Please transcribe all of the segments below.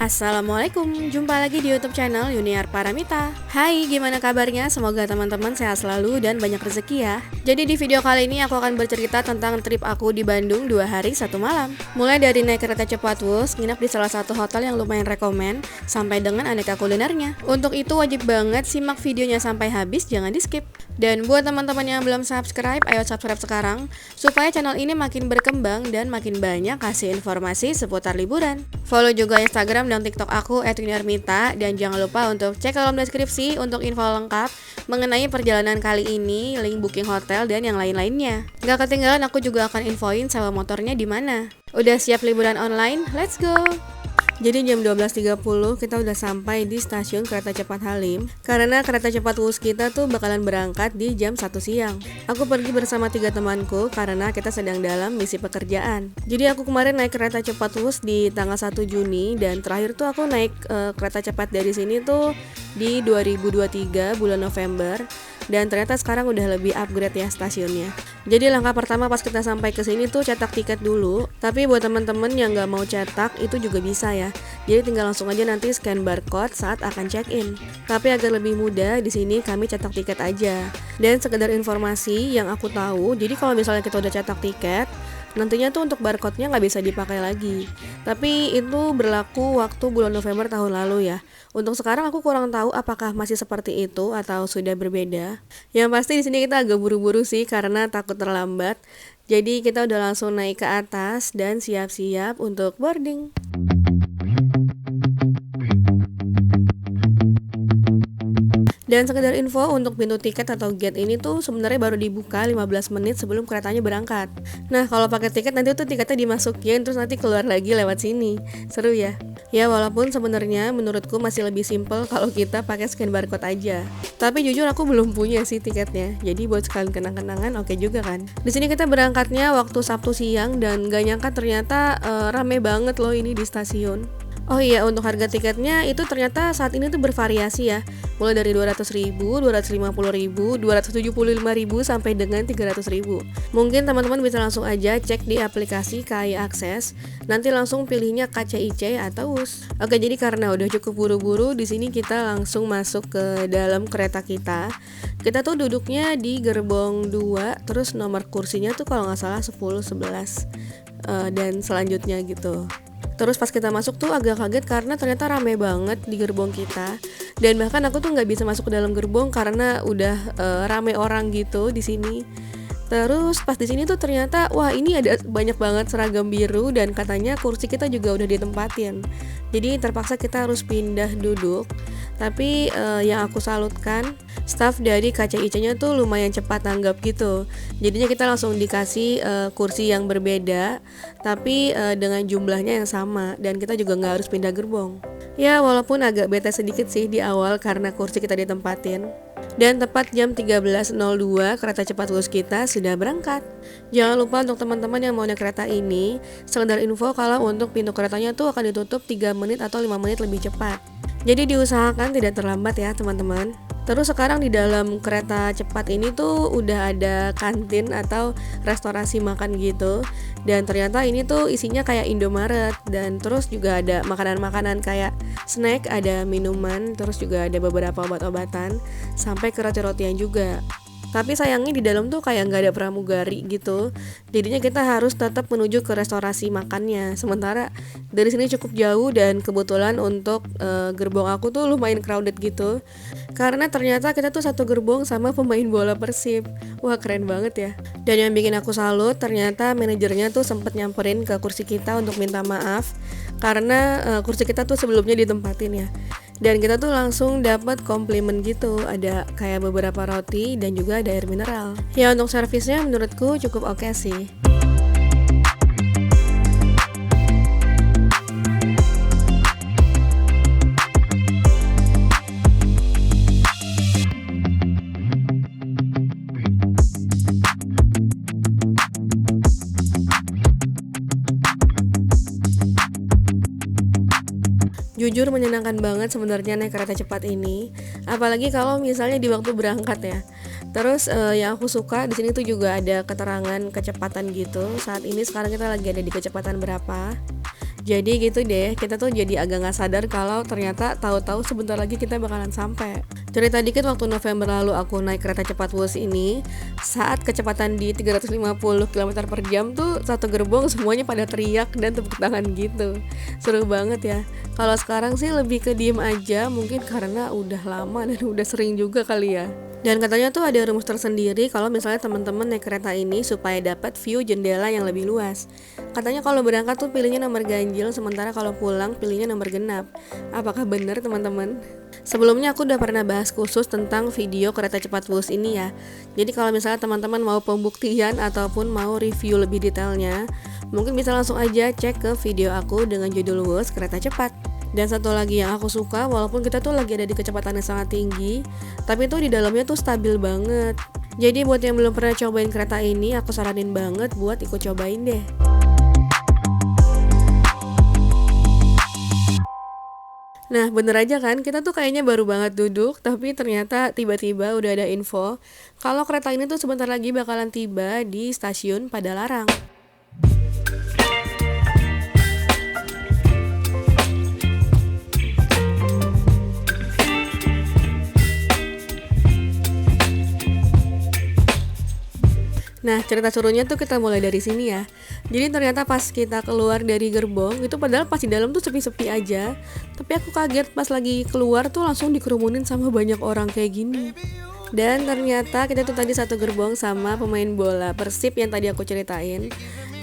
Assalamualaikum, jumpa lagi di YouTube channel Yuniar Paramita. Hai, gimana kabarnya? Semoga teman-teman sehat selalu dan banyak rezeki ya. Jadi di video kali ini aku akan bercerita tentang trip aku di Bandung 2 hari 1 malam. Mulai dari naik kereta cepat Wus, nginap di salah satu hotel yang lumayan rekomen, sampai dengan aneka kulinernya. Untuk itu wajib banget simak videonya sampai habis, jangan di skip. Dan buat teman-teman yang belum subscribe, ayo subscribe sekarang supaya channel ini makin berkembang dan makin banyak kasih informasi seputar liburan. Follow juga Instagram dan TikTok aku @yuniarmita, dan jangan lupa untuk cek kolom deskripsi untuk info lengkap mengenai perjalanan kali ini, link booking hotel dan yang lain-lainnya. Gak ketinggalan, aku juga akan infoin sewa motornya di mana. Udah siap liburan online? Let's go! Jadi jam 12.30 kita udah sampai di stasiun kereta cepat Halim, karena kereta cepat Wus kita tuh bakalan berangkat di jam 1 siang. Aku pergi bersama 3 temanku karena kita sedang dalam misi pekerjaan. Jadi aku kemarin naik kereta cepat Wus di tanggal 1 Juni, dan terakhir tuh aku naik kereta cepat dari sini tuh di 2023 bulan November. Dan ternyata sekarang udah lebih upgrade ya stasiunnya. Jadi langkah pertama pas kita sampai ke sini tuh cetak tiket dulu. Tapi buat temen-temen yang nggak mau cetak itu juga bisa ya. Jadi tinggal langsung aja nanti scan barcode saat akan check in. Tapi agar lebih mudah, di sini kami cetak tiket aja. Dan sekedar informasi yang aku tahu, jadi kalau misalnya kita udah cetak tiket, nantinya tuh untuk barcode-nya nggak bisa dipakai lagi. Tapi itu berlaku waktu bulan November tahun lalu ya. Untuk sekarang aku kurang tahu apakah masih seperti itu atau sudah berbeda. Yang pasti di sini kita agak buru-buru sih karena takut terlambat. Jadi kita udah langsung naik ke atas dan siap-siap untuk boarding. Dan sekedar info, untuk pintu tiket atau gate ini tuh sebenarnya baru dibuka 15 menit sebelum keretanya berangkat. Nah, kalau pakai tiket nanti tuh tiketnya dimasukin terus nanti keluar lagi lewat sini. Seru ya? Ya, walaupun sebenarnya menurutku masih lebih simple kalau kita pakai scan barcode aja. Tapi jujur aku belum punya sih tiketnya. Jadi buat sekalian kenang-kenangan oke juga kan. Di sini kita berangkatnya waktu Sabtu siang dan gak nyangka ternyata rame banget loh ini di stasiun. Oh iya, untuk harga tiketnya itu ternyata saat ini tuh bervariasi ya. Mulai dari 200.000, 250.000, 275.000 sampai dengan 300.000. Mungkin teman-teman bisa langsung aja cek di aplikasi KAI Akses. Nanti langsung pilihnya KCIC atau WUS. Oke, jadi karena udah cukup buru-buru, di sini kita langsung masuk ke dalam kereta kita. Kita tuh duduknya di gerbong 2, terus nomor kursinya tuh kalau nggak salah 10, 11 dan selanjutnya gitu. Terus pas kita masuk tuh agak kaget karena ternyata rame banget di gerbong kita. Dan bahkan aku tuh nggak bisa masuk ke dalam gerbong karena udah rame orang gitu di sini. Terus pas di sini tuh ternyata wah ini ada banyak banget seragam biru dan katanya kursi kita juga udah ditempatin. Jadi terpaksa kita harus pindah duduk. Tapi yang aku salutkan, staff dari KCIC-nya tuh lumayan cepat tanggap gitu. Jadinya kita langsung dikasih kursi yang berbeda, tapi dengan jumlahnya yang sama, dan kita juga nggak harus pindah gerbong. Ya walaupun agak bete sedikit sih di awal karena kursi kita ditempatin. Dan tepat jam 13.02 kereta cepat Wus kita sudah berangkat. Jangan lupa untuk teman-teman yang mau naik kereta ini, sekedar info kalau untuk pintu keretanya tuh akan ditutup 3 menit atau 5 menit lebih cepat. Jadi diusahakan tidak terlambat ya teman-teman. Terus sekarang di dalam kereta cepat ini tuh udah ada kantin atau restorasi makan gitu. Dan ternyata ini tuh isinya kayak Indomaret. Dan terus juga ada makanan-makanan kayak snack, ada minuman, terus juga ada beberapa obat-obatan, sampai ke roti-rotian juga. Tapi sayangnya di dalam tuh kayak nggak ada pramugari gitu. Jadinya kita harus tetap menuju ke restorasi makannya. Sementara dari sini cukup jauh dan kebetulan untuk gerbong aku tuh lumayan crowded gitu. Karena ternyata kita tuh satu gerbong sama pemain bola Persib. Wah keren banget ya. Dan yang bikin aku salut ternyata manajernya tuh sempet nyamperin ke kursi kita untuk minta maaf. Karena kursi kita tuh sebelumnya ditempatin ya. Dan kita tuh langsung dapat komplimen gitu, ada kayak beberapa roti dan juga ada air mineral. Ya untuk servisnya menurutku cukup oke sih. Jujur menyenangkan banget sebenarnya naik kereta cepat ini, apalagi kalau misalnya di waktu berangkat ya. Terus yang aku suka di sini tuh juga ada keterangan kecepatan gitu. Saat ini sekarang kita lagi ada di kecepatan berapa. Jadi gitu deh, kita tuh jadi agak nggak sadar kalau ternyata tahu-tahu sebentar lagi kita bakalan sampai. Cerita dikit, waktu November lalu aku naik kereta cepat Wus ini, saat kecepatan di 350 km per jam tuh satu gerbong semuanya pada teriak dan tepuk tangan gitu. Seru banget ya. Kalau sekarang sih lebih ke diem aja, mungkin karena udah lama dan udah sering juga kali ya. Dan katanya tuh ada rumus tersendiri kalau misalnya teman-teman naik kereta ini supaya dapat view jendela yang lebih luas. Katanya kalau berangkat tuh pilihnya nomor ganjil, sementara kalau pulang pilihnya nomor genap. Apakah benar teman-teman? Sebelumnya aku udah pernah bahas khusus tentang video kereta cepat Wus ini ya. Jadi kalau misalnya teman-teman mau pembuktian ataupun mau review lebih detailnya, mungkin bisa langsung aja cek ke video aku dengan judul Wus kereta cepat. Dan satu lagi yang aku suka, walaupun kita tuh lagi ada di kecepatan yang sangat tinggi, tapi tuh di dalamnya tuh stabil banget. Jadi buat yang belum pernah cobain kereta ini, aku saranin banget buat ikut cobain deh. Nah bener aja kan, kita tuh kayaknya baru banget duduk, tapi ternyata tiba-tiba udah ada info kalau kereta ini tuh sebentar lagi bakalan tiba di stasiun Padalarang. Nah cerita serunya tuh kita mulai dari sini ya. Jadi ternyata pas kita keluar dari gerbong itu, padahal pas di dalam tuh sepi-sepi aja, tapi aku kaget pas lagi keluar tuh langsung dikerumunin sama banyak orang kayak gini. Dan ternyata kita tuh tadi satu gerbong sama pemain bola Persib yang tadi aku ceritain.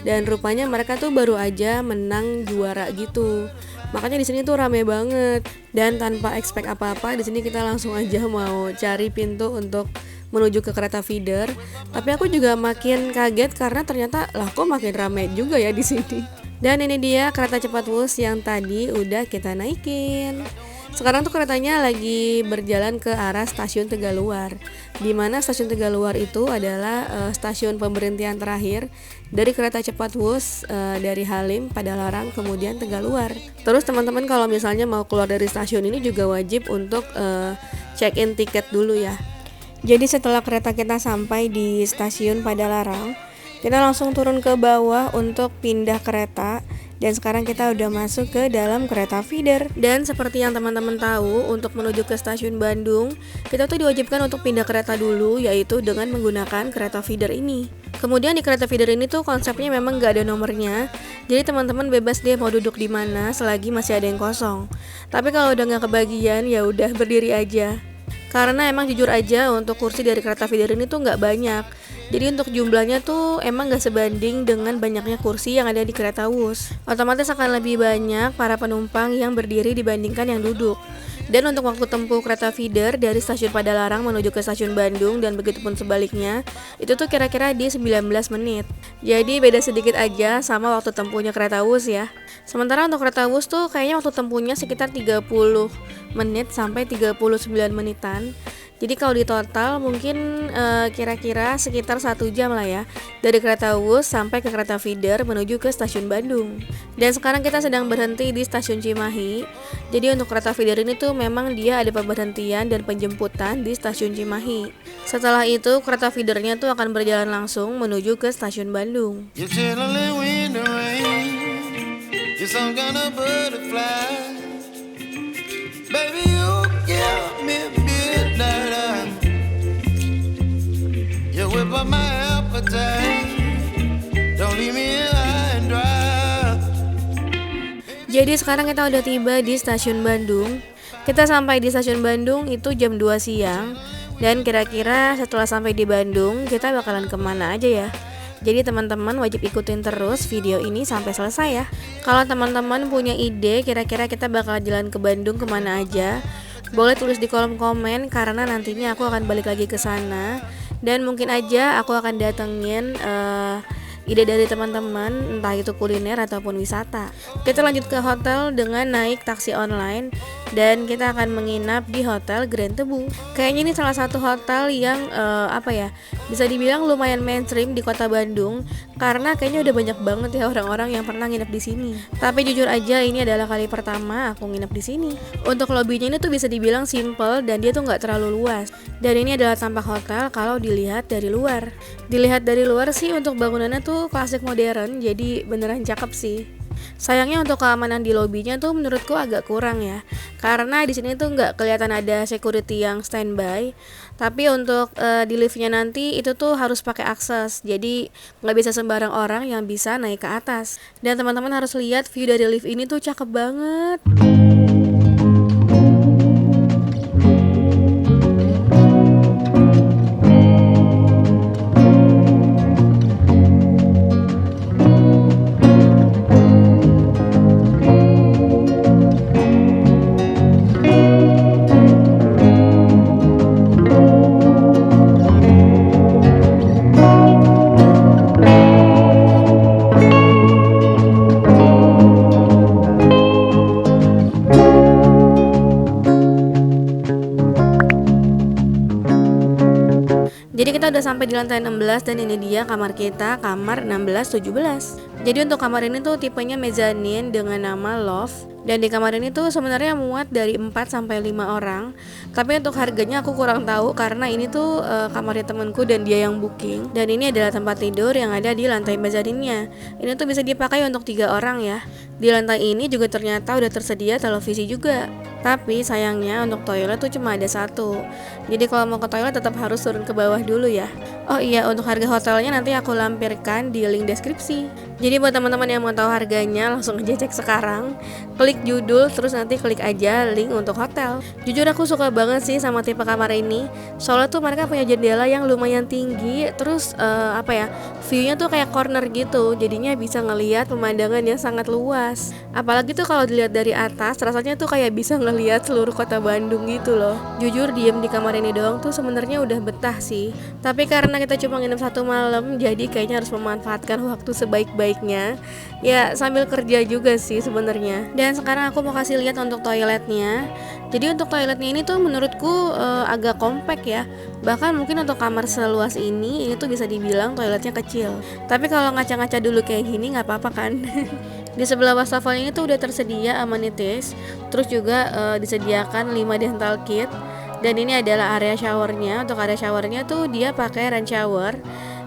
Dan rupanya mereka tuh baru aja menang juara gitu. Makanya di sini tuh rame banget. Dan tanpa expect apa-apa, di sini kita langsung aja mau cari pintu untuk menuju ke kereta feeder. Tapi aku juga makin kaget karena ternyata lah kok makin rame juga ya di sini. Dan ini dia kereta cepat Wus yang tadi udah kita naikin. Sekarang tuh keretanya lagi berjalan ke arah stasiun Tegaluar, dimana stasiun Tegaluar itu adalah stasiun pemberhentian terakhir dari kereta cepat Wus dari Halim, Padalarang, kemudian Tegaluar. Terus teman-teman kalau misalnya mau keluar dari stasiun ini juga wajib untuk check-in tiket dulu ya. Jadi setelah kereta kita sampai di stasiun Padalarang, kita langsung turun ke bawah untuk pindah kereta. Dan sekarang kita udah masuk ke dalam kereta feeder. Dan seperti yang teman-teman tahu, untuk menuju ke stasiun Bandung, kita tuh diwajibkan untuk pindah kereta dulu, yaitu dengan menggunakan kereta feeder ini. Kemudian di kereta feeder ini tuh konsepnya memang gak ada nomornya. Jadi teman-teman bebas deh mau duduk di mana selagi masih ada yang kosong. Tapi kalau udah gak kebagian, ya udah berdiri aja. Karena emang jujur aja untuk kursi dari kereta feeder ini tuh nggak banyak. Jadi untuk jumlahnya tuh emang nggak sebanding dengan banyaknya kursi yang ada di kereta Wus. Otomatis akan lebih banyak para penumpang yang berdiri dibandingkan yang duduk. Dan untuk waktu tempuh kereta feeder dari stasiun Padalarang menuju ke stasiun Bandung dan begitupun sebaliknya, itu tuh kira-kira di 19 menit. Jadi beda sedikit aja sama waktu tempuhnya kereta Wus ya. Sementara untuk kereta Wus tuh kayaknya waktu tempuhnya sekitar 30 menit sampai 39 menitan. Jadi kalau di total mungkin kira-kira sekitar 1 jam lah ya, dari kereta Wus sampai ke kereta feeder menuju ke stasiun Bandung. Dan sekarang kita sedang berhenti di stasiun Cimahi. Jadi untuk kereta feeder ini tuh memang dia ada pemberhentian dan penjemputan di stasiun Cimahi. Setelah itu kereta feedernya tuh akan berjalan langsung menuju ke stasiun Bandung. Baby, you give me midnight. You whip up my appetite. Don't leave me high and dry. Jadi sekarang kita udah tiba di stasiun Bandung. Kita sampai di stasiun Bandung itu jam 2 siang. Dan kira-kira setelah sampai di Bandung, kita bakalan kemana aja ya? Jadi teman-teman wajib ikutin terus video ini sampai selesai ya. Kalau teman-teman punya ide kira-kira kita bakal jalan ke Bandung kemana aja, boleh tulis di kolom komen karena nantinya aku akan balik lagi ke sana. Dan mungkin aja aku akan datengin ide dari teman-teman, entah itu kuliner ataupun wisata. Kita lanjut ke hotel dengan naik taksi online dan kita akan menginap di Hotel Grand Tebu. Kayaknya ini salah satu hotel yang bisa dibilang lumayan mainstream di kota Bandung karena kayaknya udah banyak banget ya orang-orang yang pernah nginep di sini. Tapi jujur aja ini adalah kali pertama aku nginep di sini. Untuk lobbynya ini tuh bisa dibilang simple dan dia tuh nggak terlalu luas. Dan ini adalah tampak hotel kalau dilihat dari luar. Dilihat dari luar sih untuk bangunannya tuh klasik modern, jadi beneran cakep sih. Sayangnya untuk keamanan di lobinya tuh menurutku agak kurang ya, karena di sini tuh nggak kelihatan ada security yang standby. Tapi untuk di liftnya nanti itu tuh harus pakai akses, jadi nggak bisa sembarang orang yang bisa naik ke atas. Dan teman-teman harus lihat view dari lift ini tuh cakep banget. Jadi kita udah sampai di lantai 16 dan ini dia kamar kita, kamar 1617. Jadi untuk kamar ini tuh tipenya mezzanine dengan nama loft. Dan di kamar ini tuh sebenarnya muat dari 4 sampai 5 orang. Tapi untuk harganya aku kurang tahu karena ini tuh kamarnya temanku dan dia yang booking. Dan ini adalah tempat tidur yang ada di lantai mezzanine-nya. Ini tuh bisa dipakai untuk 3 orang ya. Di lantai ini juga ternyata udah tersedia televisi juga. Tapi sayangnya untuk toilet tuh cuma ada 1. Jadi kalau mau ke toilet tetap harus turun ke bawah dulu ya. Oh iya, untuk harga hotelnya nanti aku lampirkan di link deskripsi. Jadi buat teman-teman yang mau tahu harganya langsung aja cek sekarang. Klik judul terus nanti klik aja link untuk hotel. Jujur aku suka banget sih sama tipe kamar ini. Soalnya tuh mereka punya jendela yang lumayan tinggi. Terus view-nya tuh kayak corner gitu. Jadinya bisa ngelihat pemandangan yang sangat luas. Apalagi tuh kalau dilihat dari atas rasanya tuh kayak bisa ngelihat seluruh kota Bandung gitu loh. Jujur diem di kamar ini doang tuh sebenarnya udah betah sih. Tapi karena kita cuma nginep 1 malam, jadi kayaknya harus memanfaatkan waktu sebaik-baiknya. Ya sambil kerja juga sih sebenarnya. Dan sekarang aku mau kasih lihat untuk toiletnya. Jadi untuk toiletnya ini tuh menurutku agak compact ya. Bahkan mungkin untuk kamar seluas ini tuh bisa dibilang toiletnya kecil. Tapi kalau ngaca-ngaca dulu kayak gini nggak apa-apa kan. Di sebelah wastafel ini tuh udah tersedia amenities. Terus juga disediakan 5 dental kit. Dan ini adalah area showernya. Untuk area showernya tuh dia pakai rain shower.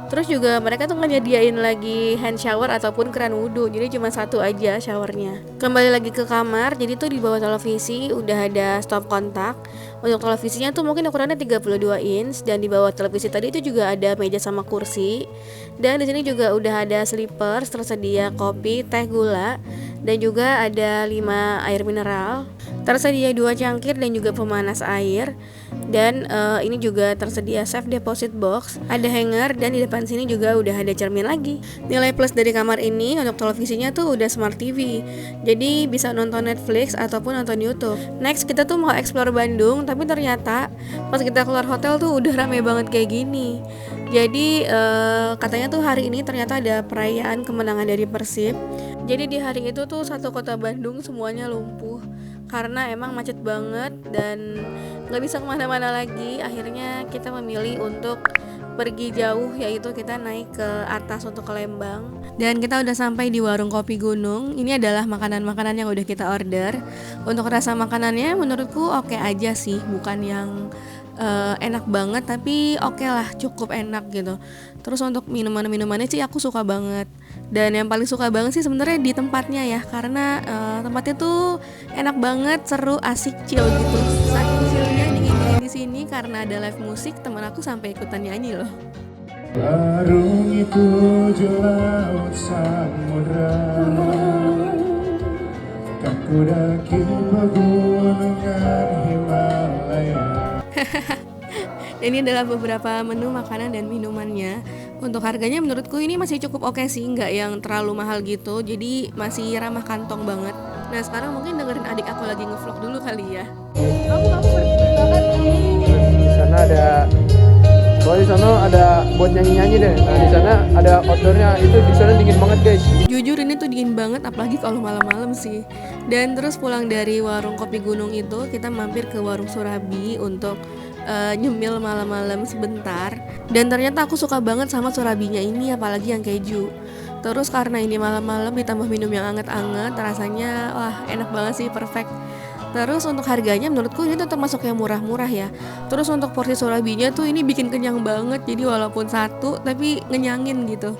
Terus juga mereka tuh nyediain lagi hand shower ataupun keran wudhu. Jadi cuma 1 aja showernya. Kembali lagi ke kamar. Jadi tuh di bawah televisi udah ada stop kontak. Untuk televisinya tuh mungkin ukurannya 32 inch. Dan di bawah televisi tadi itu juga ada meja sama kursi. Dan di sini juga udah ada slippers, tersedia kopi, teh gula. Dan juga ada 5 air mineral. Tersedia 2 cangkir dan juga pemanas air. Dan ini juga tersedia safe deposit box, ada hanger, dan di depan sini juga udah ada cermin lagi. Nilai plus dari kamar ini untuk televisinya tuh udah smart TV, jadi bisa nonton Netflix ataupun nonton YouTube. Next kita tuh mau explore Bandung, tapi ternyata pas kita keluar hotel tuh udah rame banget kayak gini. Jadi katanya tuh hari ini ternyata ada perayaan kemenangan dari Persib. Jadi di hari itu tuh satu kota Bandung semuanya lumpuh karena emang macet banget dan gak bisa kemana-mana lagi. Akhirnya kita memilih untuk pergi jauh, yaitu kita naik ke atas untuk ke Lembang. Dan kita udah sampai di warung kopi gunung. Ini adalah makanan-makanan yang udah kita order. Untuk rasa makanannya menurutku oke aja sih, bukan yang enak banget, tapi oke lah, cukup enak gitu. Terus untuk minumannya sih aku suka banget. Dan yang paling suka banget sih sebenarnya di tempatnya ya, karena tempatnya tuh enak banget, seru, asik, chill gitu. Saking chillnya dingin di sini karena ada live musik, teman aku sampai ikutan nyanyi loh. Arungi tujuh laut samudra, kan ku daki pegunungan Himalaya. Ini adalah beberapa menu makanan dan minumannya. Untuk harganya menurutku ini masih cukup oke sih, nggak yang terlalu mahal gitu. Jadi masih ramah kantong banget. Nah sekarang mungkin dengerin adik aku lagi ngevlog dulu kali ya. Kamu Di sana ada Soalnya di sana ada buat nyanyi-nyanyi deh. Nah di sana ada outdoornya, itu di sana dingin banget guys. Jujur ini tuh dingin banget, apalagi kalau malam-malam sih. Dan terus pulang dari warung kopi gunung itu, kita mampir ke warung Surabi untuk nyemil malam-malam sebentar. Dan ternyata aku suka banget sama surabinya ini, apalagi yang keju. Terus karena ini malam-malam ditambah minum yang anget-anget, rasanya wah enak banget sih, perfect. Terus untuk harganya menurutku ini tuh termasuk yang murah-murah ya. Terus untuk porsi surabinya tuh ini bikin kenyang banget. Jadi walaupun satu tapi ngenyangin gitu.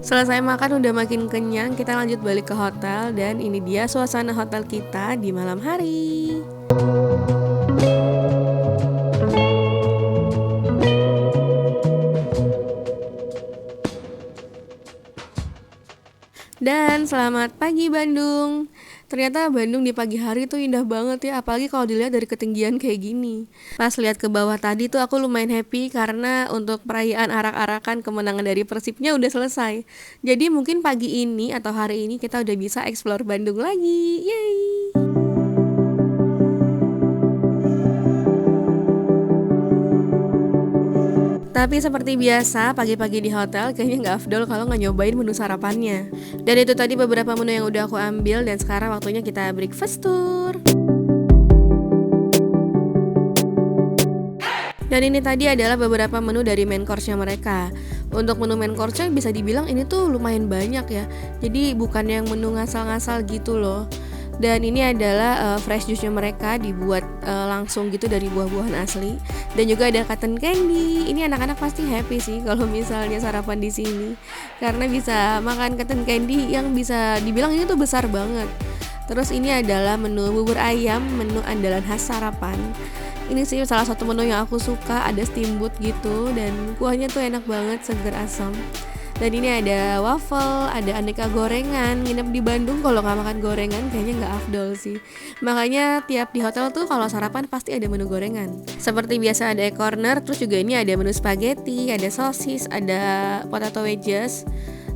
Selesai makan udah makin kenyang, kita lanjut balik ke hotel. Dan ini dia suasana hotel kita di malam hari. Dan selamat pagi Bandung. Ternyata Bandung di pagi hari tuh indah banget ya, apalagi kalau dilihat dari ketinggian kayak gini. Pas lihat ke bawah tadi tuh aku lumayan happy karena untuk perayaan arak-arakan kemenangan dari Persibnya udah selesai. Jadi mungkin pagi ini atau hari ini kita udah bisa explore Bandung lagi. Yeay. Tapi seperti biasa, pagi-pagi di hotel kayaknya nggak afdol kalau nggak nyobain menu sarapannya. Dan itu tadi beberapa menu yang udah aku ambil, dan sekarang waktunya kita breakfast tour. Dan ini tadi adalah beberapa menu dari main course-nya mereka. Untuk menu main course-nya bisa dibilang ini tuh lumayan banyak ya. Jadi bukan yang menu ngasal-ngasal gitu loh. Dan ini adalah fresh juice-nya mereka dibuat langsung gitu dari buah-buahan asli. Dan juga ada cotton candy. Ini anak-anak pasti happy sih kalau misalnya sarapan di sini, karena bisa makan cotton candy yang bisa dibilang ini tuh besar banget. Terus ini adalah menu bubur ayam, menu andalan khas sarapan. Ini sih salah satu menu yang aku suka, ada steamboat gitu dan kuahnya tuh enak banget, seger asam. Dan ini ada waffle, ada aneka gorengan. Nginep di Bandung kalau nggak makan gorengan kayaknya nggak afdol sih. Makanya tiap di hotel tuh kalau sarapan pasti ada menu gorengan. Seperti biasa ada egg corner, terus juga ini ada menu spaghetti, ada sosis, ada potato wedges.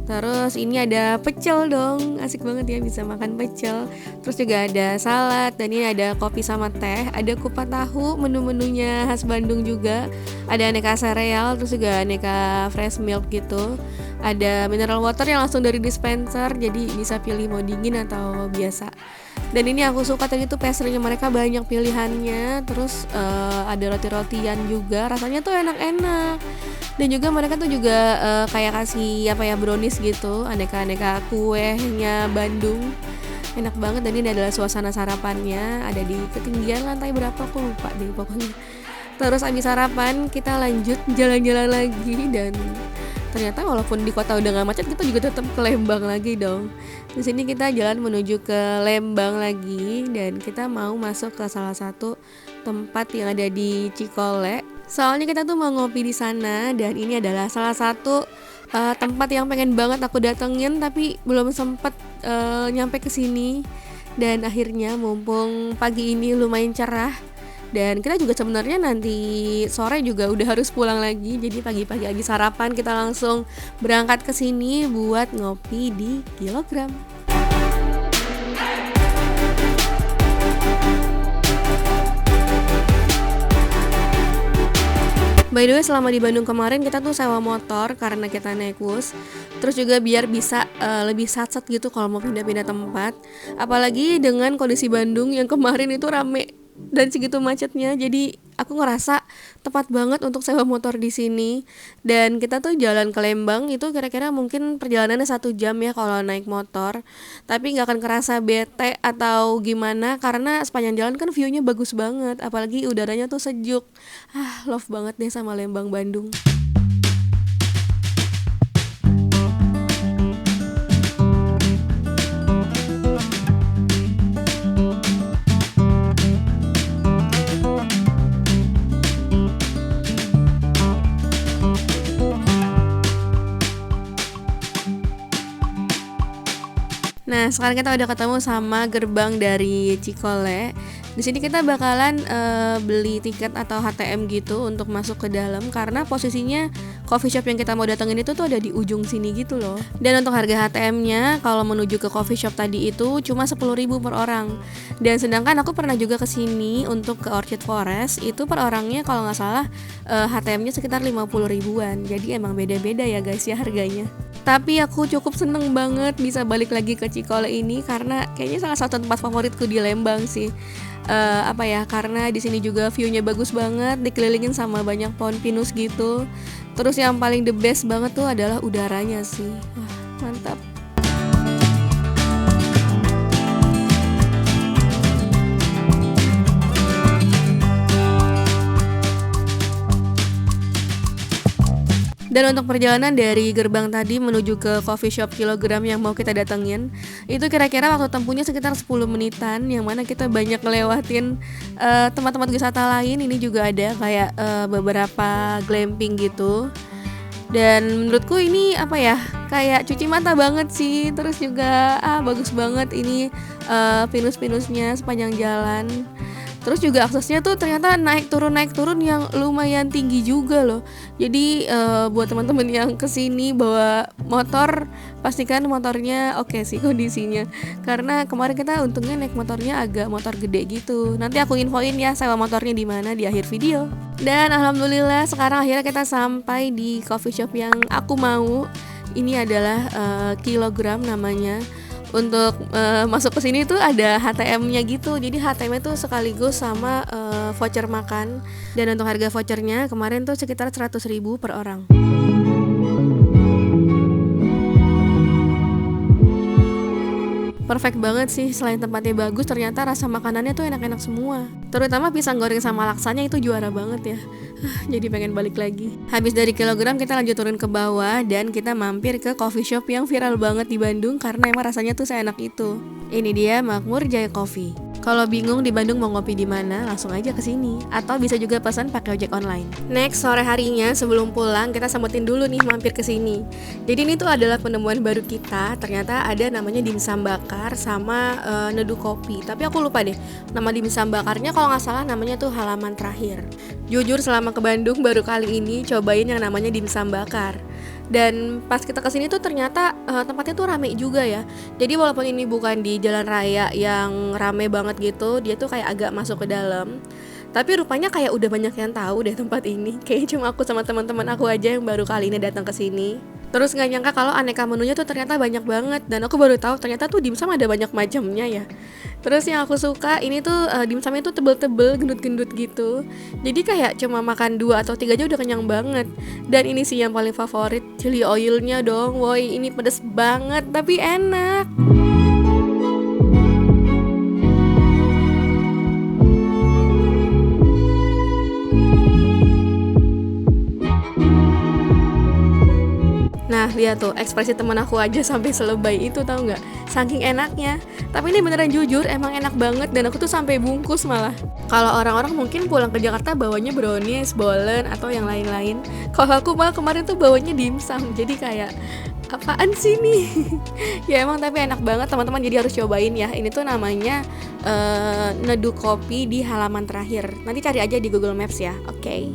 Terus ini ada pecel dong, asik banget ya bisa makan pecel. Terus juga ada salad, dan ini ada kopi sama teh. Ada kupat tahu, menu-menunya khas Bandung juga. Ada aneka sereal, terus juga aneka fresh milk gitu. Ada mineral water yang langsung dari dispenser, jadi bisa pilih mau dingin atau biasa. Dan ini aku suka tadi tuh pastry-nya mereka banyak pilihannya. Terus ada roti-rotian juga, rasanya tuh enak-enak. Dan juga mereka tuh juga kayak kasih apa ya, brownies gitu, aneka-aneka kuenya Bandung. Enak banget. Dan ini adalah suasana sarapannya, ada di ketinggian lantai berapa aku lupa deh pokoknya. Terus abis sarapan kita lanjut jalan-jalan lagi, dan ternyata walaupun di kota udah gak macet, kita juga tetap ke Lembang lagi dong. Di sini kita jalan menuju ke Lembang lagi, dan kita mau masuk ke salah satu tempat yang ada di Cikole. Soalnya kita tuh mau ngopi di sana, dan ini adalah salah satu tempat yang pengen banget aku datengin tapi belum sempet nyampe ke sini. Dan akhirnya mumpung pagi ini lumayan cerah, dan kita juga sebenarnya nanti sore juga udah harus pulang lagi. Jadi pagi-pagi habis sarapan kita langsung berangkat ke sini buat ngopi di Kilogram. By the way, selama di Bandung kemarin kita tuh sewa motor karena kita naik bus. Terus juga biar bisa lebih satset gitu kalau mau pindah-pindah tempat. Apalagi dengan kondisi Bandung yang kemarin itu rame dan segitu macetnya. Jadi aku ngerasa tepat banget untuk sewa motor di sini. Dan kita tuh jalan ke Lembang itu kira-kira mungkin perjalanannya 1 jam ya kalau naik motor. Tapi nggak akan kerasa bete atau gimana karena sepanjang jalan kan view-nya bagus banget. Apalagi udaranya tuh sejuk. Love banget deh sama Lembang Bandung. Nah, sekarang kita udah ketemu sama gerbang dari Cikole. Di sini kita bakalan beli tiket atau HTM gitu untuk masuk ke dalam, karena posisinya coffee shop yang kita mau datengin itu tuh ada di ujung sini gitu loh. Dan untuk harga HTM-nya kalau menuju ke coffee shop tadi itu cuma 10.000 per orang. Dan sedangkan aku pernah juga ke sini untuk ke Orchid Forest, itu per orangnya kalau nggak salah HTM-nya sekitar 50 ribuan. Jadi emang beda-beda ya guys ya harganya. Tapi aku cukup seneng banget bisa balik lagi ke Cikole ini, karena kayaknya salah satu tempat favoritku di Lembang sih. Karena di sini juga view-nya bagus banget, dikelilingin sama banyak pohon pinus gitu. Terus yang paling the best banget tuh adalah udaranya sih. Wah, mantap. Dan untuk perjalanan dari gerbang tadi menuju ke coffee shop Kilogram yang mau kita datengin, itu kira-kira waktu tempuhnya sekitar 10 menitan, yang mana kita banyak ngelewatin tempat-tempat wisata lain. Ini juga ada kayak beberapa glamping gitu. Dan menurutku ini kayak cuci mata banget sih. Terus juga bagus banget ini pinus-pinusnya sepanjang jalan. Terus juga aksesnya tuh ternyata naik turun yang lumayan tinggi juga loh. Jadi buat teman-teman yang kesini bawa motor, pastikan motornya oke sih kondisinya. Karena kemarin kita untungnya naik motornya agak motor gede gitu. Nanti aku infoin ya sewa motornya di mana di akhir video. Dan alhamdulillah sekarang akhirnya kita sampai di coffee shop yang aku mau. Ini adalah Kilogram namanya. Untuk masuk ke sini tuh ada HTM-nya gitu. Jadi HTM itu sekaligus sama voucher makan. Dan untuk harga vouchernya kemarin tuh sekitar 100.000 per orang. Perfect banget sih, selain tempatnya bagus, ternyata rasa makanannya tuh enak-enak semua. Terutama pisang goreng sama laksanya itu juara banget ya. Jadi pengen balik lagi. Habis dari Kilogram kita lanjut turun ke bawah dan kita mampir ke coffee shop yang viral banget di Bandung karena emang rasanya tuh seenak itu. Ini dia Makmur Jaya Coffee. Kalau bingung di Bandung mau ngopi di mana, langsung aja ke sini. Atau bisa juga pesan pakai ojek online. Next, sore harinya sebelum pulang kita sempetin dulu nih mampir ke sini. Jadi ini tuh adalah penemuan baru kita. Ternyata ada namanya dimsum bakar sama nedu kopi. Tapi aku lupa deh nama dimsum bakarnya, kalau nggak salah namanya tuh Halaman Terakhir. Jujur selama ke Bandung baru kali ini cobain yang namanya dimsum bakar. Dan pas kita kesini tuh ternyata tempatnya tuh rame juga ya. Jadi walaupun ini bukan di jalan raya yang rame banget gitu, dia tuh kayak agak masuk ke dalam. Tapi rupanya kayak udah banyak yang tahu deh tempat ini. Kayaknya cuma aku sama teman-teman aku aja yang baru kali ini datang ke sini. Terus nggak nyangka kalau aneka menunya tuh ternyata banyak banget. Dan aku baru tahu ternyata tuh dimsum ada banyak macamnya ya. Terus yang aku suka ini tuh dimsumnya tuh tebel-tebel, gendut-gendut gitu. Jadi kayak cuma makan 2 atau 3 aja udah kenyang banget. Dan ini sih yang paling favorit, chili oilnya dong. Woi, ini pedes banget tapi enak. Nah lihat tuh ekspresi temen aku aja sampai selebay itu, tahu nggak? Saking enaknya. Tapi ini beneran jujur emang enak banget dan aku tuh sampai bungkus malah. Kalau orang-orang mungkin pulang ke Jakarta bawanya brownies, bolen atau yang lain-lain. Kalau aku malah kemarin tuh bawanya dimsum. Jadi kayak apaan sih nih? Ya emang tapi enak banget teman-teman, jadi harus cobain ya. Ini tuh namanya nedu kopi di Halaman Terakhir. Nanti cari aja di Google Maps ya. Oke.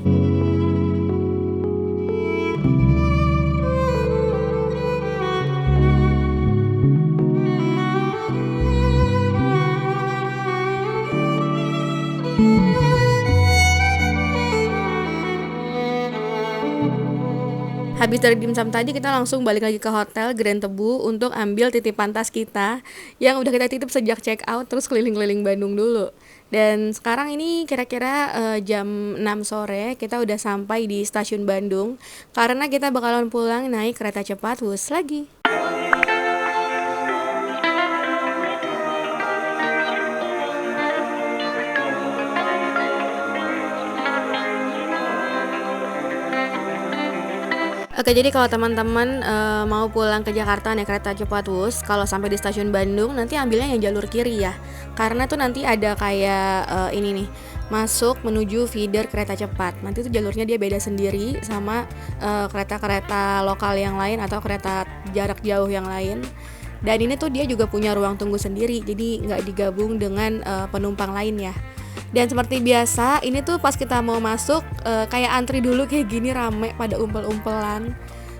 Habis dari dimsum tadi kita langsung balik lagi ke hotel Grand Tebu untuk ambil titipan tas kita yang udah kita titip sejak check out, terus keliling-keliling Bandung dulu. Dan sekarang ini kira-kira jam 6 sore kita udah sampai di stasiun Bandung karena kita bakalan pulang naik kereta cepat Wus lagi. Oke, jadi kalau teman-teman mau pulang ke Jakarta naik kereta cepat Wus, kalau sampai di stasiun Bandung nanti ambilnya yang jalur kiri ya. Karena tuh nanti ada kayak ini nih, masuk menuju feeder kereta cepat. Nanti tuh jalurnya dia beda sendiri sama kereta-kereta lokal yang lain atau kereta jarak jauh yang lain. Dan ini tuh dia juga punya ruang tunggu sendiri, jadi nggak digabung dengan penumpang lain ya. Dan seperti biasa, ini tuh pas kita mau masuk kayak antri dulu kayak gini, rame pada umpel-umpelan.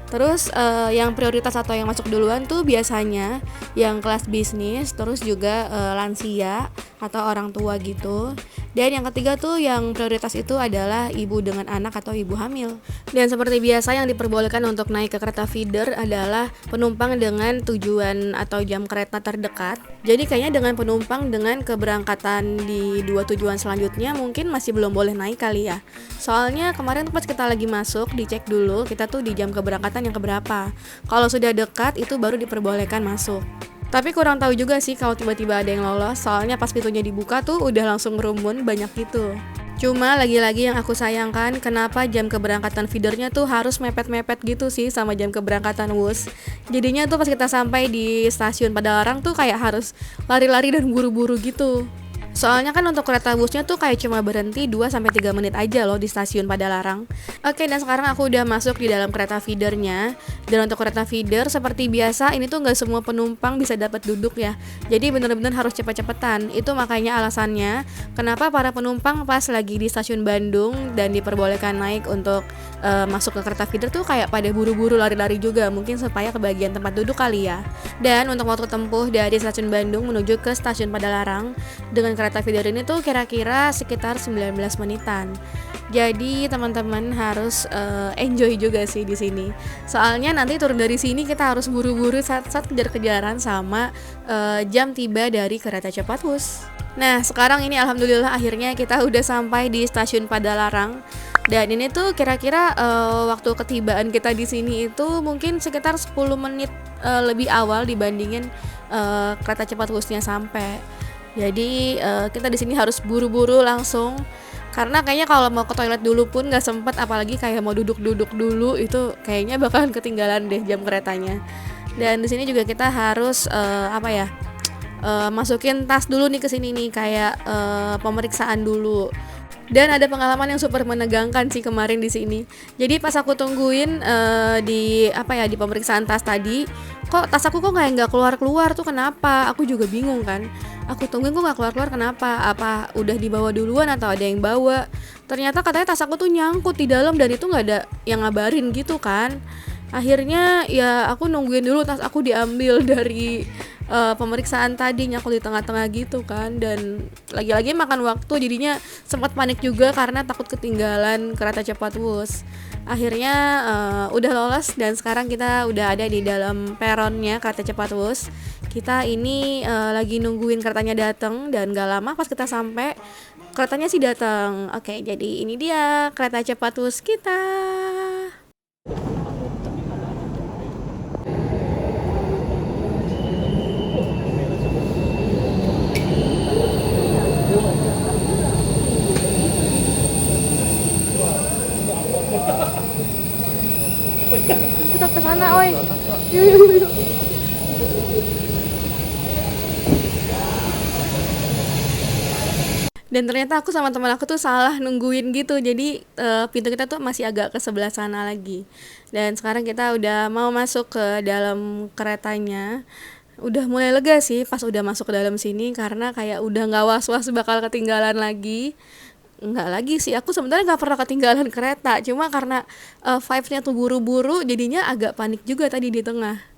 Terus yang prioritas atau yang masuk duluan tuh biasanya yang kelas bisnis, terus juga lansia atau orang tua gitu. Dan yang ketiga tuh yang prioritas itu adalah ibu dengan anak atau ibu hamil. Dan seperti biasa yang diperbolehkan untuk naik ke kereta feeder adalah penumpang dengan tujuan atau jam kereta terdekat. Jadi kayaknya dengan penumpang dengan keberangkatan di 2 tujuan selanjutnya mungkin masih belum boleh naik kali ya. Soalnya kemarin tuh pas kita lagi masuk dicek dulu kita tuh di jam keberangkatan yang keberapa. Kalau sudah dekat itu baru diperbolehkan masuk. Tapi kurang tahu juga sih kalau tiba-tiba ada yang lolos, soalnya pas pintunya dibuka tuh udah langsung ngerumun banyak gitu. Cuma lagi-lagi yang aku sayangkan kenapa jam keberangkatan feedernya tuh harus mepet-mepet gitu sih sama jam keberangkatan WUS. Jadinya tuh pas kita sampai di stasiun Padalarang tuh kayak harus lari-lari dan buru-buru gitu. Soalnya kan untuk kereta busnya tuh kayak cuma berhenti 2-3 menit aja loh di stasiun Padalarang. Oke, dan sekarang aku udah masuk di dalam kereta feedernya. Dan untuk kereta feeder seperti biasa ini tuh gak semua penumpang bisa dapat duduk ya. Jadi bener-bener harus cepet-cepetan. Itu makanya alasannya kenapa para penumpang pas lagi di stasiun Bandung dan diperbolehkan naik untuk masuk ke kereta feeder tuh kayak pada buru-buru lari-lari juga. Mungkin supaya kebagian tempat duduk kali ya. Dan untuk waktu tempuh dari stasiun Bandung menuju ke stasiun Padalarang dengan kereta feeder ini tuh kira-kira sekitar 19 menitan. Jadi teman-teman harus enjoy juga sih di sini. Soalnya nanti turun dari sini kita harus buru-buru saat kejar-kejaran sama jam tiba dari kereta cepat WUS. Nah, sekarang ini alhamdulillah akhirnya kita udah sampai di stasiun Padalarang. Dan ini tuh kira-kira waktu ketibaan kita di sini itu mungkin sekitar 10 menit lebih awal dibandingin kereta cepat WUS-nya sampai. Jadi kita di sini harus buru-buru langsung karena kayaknya kalau mau ke toilet dulu pun nggak sempet, apalagi kayak mau duduk-duduk dulu itu kayaknya bakalan ketinggalan deh jam keretanya. Dan di sini juga kita harus masukin tas dulu nih ke sini nih kayak pemeriksaan dulu. Dan ada pengalaman yang super menegangkan sih kemarin di sini. Jadi pas aku tungguin di pemeriksaan tas tadi, kok tas aku nggak keluar tuh kenapa? Aku juga bingung kan. Aku tungguin kok nggak keluar kenapa? Apa udah dibawa duluan atau ada yang bawa? Ternyata katanya tas aku tuh nyangkut di dalam dan itu nggak ada yang ngabarin gitu kan. Akhirnya ya aku nungguin dulu tas aku diambil dari pemeriksaan tadi, nyangkut di tengah-tengah gitu kan. Dan lagi-lagi makan waktu, jadinya sempat panik juga karena takut ketinggalan kereta cepat WUS. Akhirnya udah lolos dan sekarang kita udah ada di dalam peronnya kereta cepat WUS. Kita ini lagi nungguin keretanya datang dan gak lama pas kita sampai keretanya sih datang. Oke, jadi ini dia kereta cepat WUS kita. Kita ke sana, oi. Yuk. Dan ternyata aku sama teman aku tuh salah nungguin gitu. Jadi pintu kita tuh masih agak ke sebelah sana lagi. Dan sekarang kita udah mau masuk ke dalam keretanya. Udah mulai lega sih pas udah masuk ke dalam sini karena kayak udah nggak was-was bakal ketinggalan lagi. Nggak lagi sih, aku sebenarnya nggak pernah ketinggalan kereta, cuma karena vibes-nya tuh buru-buru jadinya agak panik juga tadi di tengah.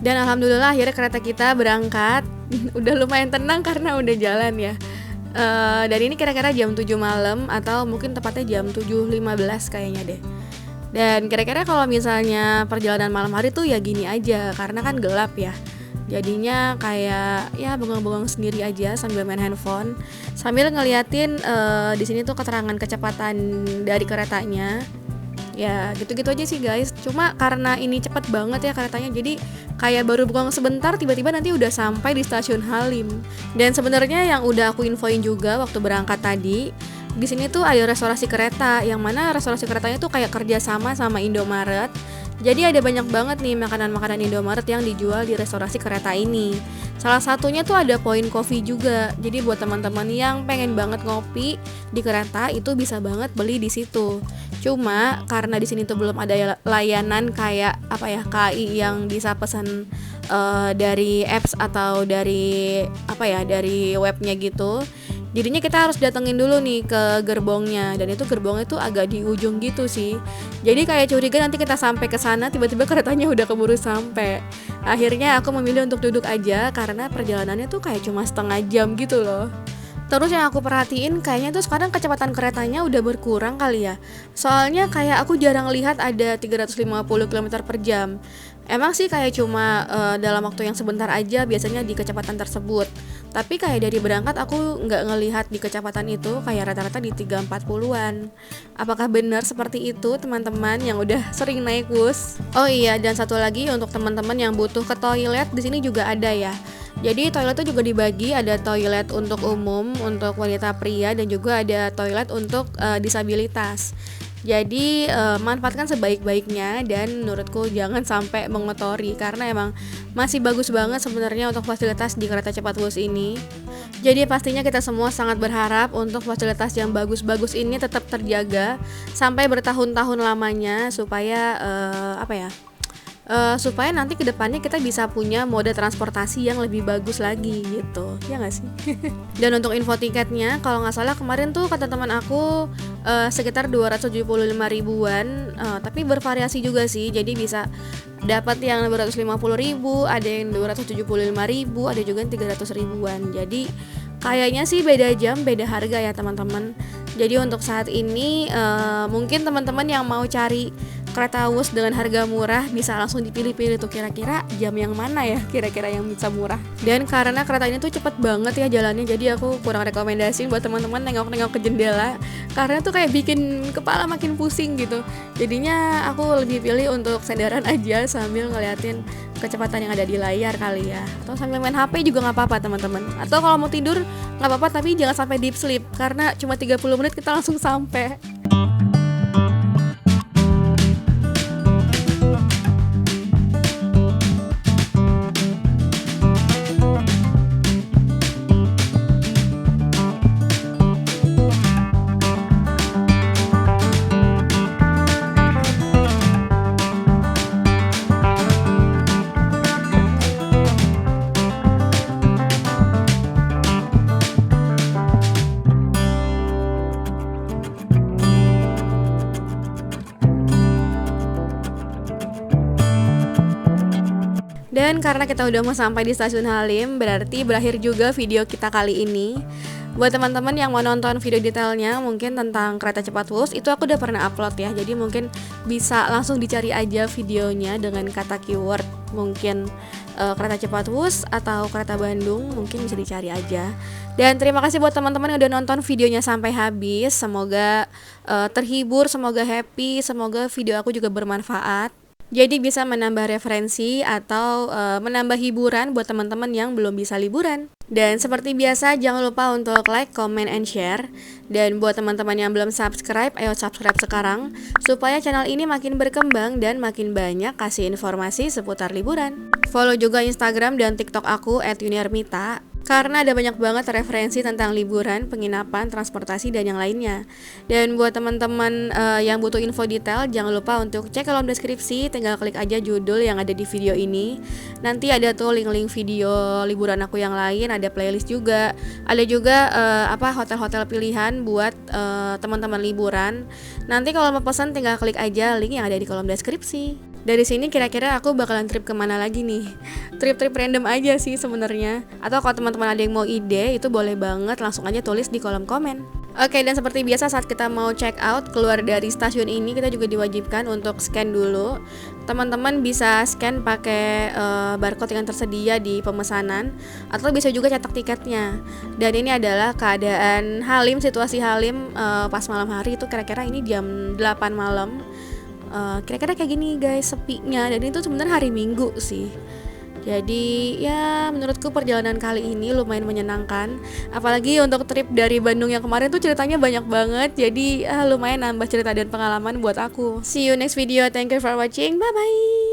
Dan alhamdulillah akhirnya kereta kita berangkat. Udah lumayan tenang karena udah jalan ya. Dan ini kira-kira jam 7 malam atau mungkin tepatnya jam 7.15 kayaknya deh. Dan kira-kira kalau misalnya perjalanan malam hari tuh ya gini aja karena kan gelap ya. Jadinya kayak ya bengong-bengong sendiri aja sambil main handphone, sambil ngeliatin di sini tuh keterangan kecepatan dari keretanya. Ya gitu-gitu aja sih guys. Cuma karena ini cepet banget ya keretanya, jadi kayak baru bengong sebentar tiba-tiba nanti udah sampai di stasiun Halim. Dan sebenarnya yang udah aku infoin juga waktu berangkat tadi, Di sini tuh ada restorasi kereta, yang mana restorasi keretanya tuh kayak kerjasama sama Indomaret. Jadi ada banyak banget nih makanan-makanan Indomaret yang dijual di restorasi kereta ini. Salah satunya tuh ada Point Coffee juga. Jadi buat teman-teman yang pengen banget ngopi di kereta itu bisa banget beli di situ. Cuma karena di sini tuh belum ada layanan kayak apa ya, KAI yang bisa pesan dari apps atau dari apa ya, dari webnya gitu. Jadinya kita harus datengin dulu nih ke gerbongnya, dan itu gerbongnya tuh agak di ujung gitu sih. Jadi kayak curiga nanti kita sampai ke sana tiba-tiba keretanya udah keburu sampai. Akhirnya aku memilih untuk duduk aja karena perjalanannya tuh kayak cuma setengah jam gitu loh. Terus yang aku perhatiin kayaknya tuh sekarang kecepatan keretanya udah berkurang kali ya. Soalnya kayak aku jarang lihat ada 350 km per jam. Emang sih kayak cuma dalam waktu yang sebentar aja biasanya di kecepatan tersebut. Tapi kayak dari berangkat aku nggak ngelihat di kecepatan itu, kayak rata-rata di 340-an. Apakah benar seperti itu teman-teman yang udah sering naik bus? Oh iya, dan satu lagi untuk teman-teman yang butuh ke toilet, di sini juga ada ya. Jadi toilet itu juga dibagi, ada toilet untuk umum, untuk wanita pria, dan juga ada toilet untuk disabilitas. Jadi manfaatkan sebaik-baiknya, dan menurutku jangan sampai mengotori karena emang masih bagus banget sebenarnya untuk fasilitas di kereta cepat Wus ini. Jadi pastinya kita semua sangat berharap untuk fasilitas yang bagus-bagus ini tetap terjaga sampai bertahun-tahun lamanya supaya supaya nanti kedepannya kita bisa punya mode transportasi yang lebih bagus lagi gitu, ya nggak sih? Dan untuk info tiketnya, kalau nggak salah kemarin tuh kata teman aku sekitar 275 ribuan, tapi bervariasi juga sih, jadi bisa dapat yang 250 ribu, ada yang 275 ribu, ada juga yang 300 ribuan. Jadi kayaknya sih beda jam, beda harga ya teman-teman. Jadi untuk saat ini mungkin teman-teman yang mau cari kereta Wus dengan harga murah bisa langsung dipilih-pilih tuh kira-kira jam yang mana ya kira-kira yang bisa murah. Dan karena kereta ini tuh cepet banget ya jalannya, jadi aku kurang rekomendasi buat teman-teman nengok-nengok ke jendela karena tuh kayak bikin kepala makin pusing gitu. Jadinya aku lebih pilih untuk senderan aja sambil ngeliatin kecepatan yang ada di layar kali ya, atau sambil main HP juga nggak apa-apa teman-teman. Atau kalau mau tidur nggak apa-apa, tapi jangan sampai deep sleep karena cuma 30 menit kita langsung sampai. Dan karena kita udah mau sampai di stasiun Halim, berarti berakhir juga video kita kali ini. Buat teman-teman yang mau nonton video detailnya mungkin tentang kereta cepat Wus, itu aku udah pernah upload ya. Jadi mungkin bisa langsung dicari aja videonya dengan kata keyword mungkin kereta cepat Wus atau kereta Bandung, mungkin bisa dicari aja. Dan terima kasih buat teman-teman yang udah nonton videonya sampai habis. Semoga terhibur, semoga happy, semoga video aku juga bermanfaat. Jadi bisa menambah referensi atau menambah hiburan buat teman-teman yang belum bisa liburan. Dan seperti biasa jangan lupa untuk like, comment, and share. Dan buat teman-teman yang belum subscribe, ayo subscribe sekarang supaya channel ini makin berkembang dan makin banyak kasih informasi seputar liburan. Follow juga Instagram dan TikTok aku @yuniarmita. Karena ada banyak banget referensi tentang liburan, penginapan, transportasi, dan yang lainnya. Dan buat teman-teman yang butuh info detail, jangan lupa untuk cek kolom deskripsi, tinggal klik aja judul yang ada di video ini. Nanti ada tuh link-link video liburan aku yang lain, ada playlist juga. Ada juga hotel-hotel pilihan buat teman-teman liburan. Nanti kalau mau pesan tinggal klik aja link yang ada di kolom deskripsi. Dari sini kira-kira aku bakalan trip kemana lagi nih? Trip-trip random aja sih sebenarnya. Atau kalau teman-teman ada yang mau ide, itu boleh banget langsung aja tulis di kolom komen. Oke, dan seperti biasa saat kita mau check out keluar dari stasiun ini, kita juga diwajibkan untuk scan dulu. Teman-teman bisa scan pakai barcode yang tersedia di pemesanan, atau bisa juga cetak tiketnya. Dan ini adalah keadaan Halim, situasi Halim pas malam hari itu kira-kira ini jam 8 malam. Kira-kira kayak gini guys, sepinya. Dan itu sebenarnya hari Minggu sih. Jadi ya menurutku perjalanan kali ini lumayan menyenangkan. Apalagi untuk trip dari Bandung yang kemarin tuh ceritanya banyak banget. Jadi lumayan nambah cerita dan pengalaman buat aku. See you next video. Thank you for watching. Bye bye.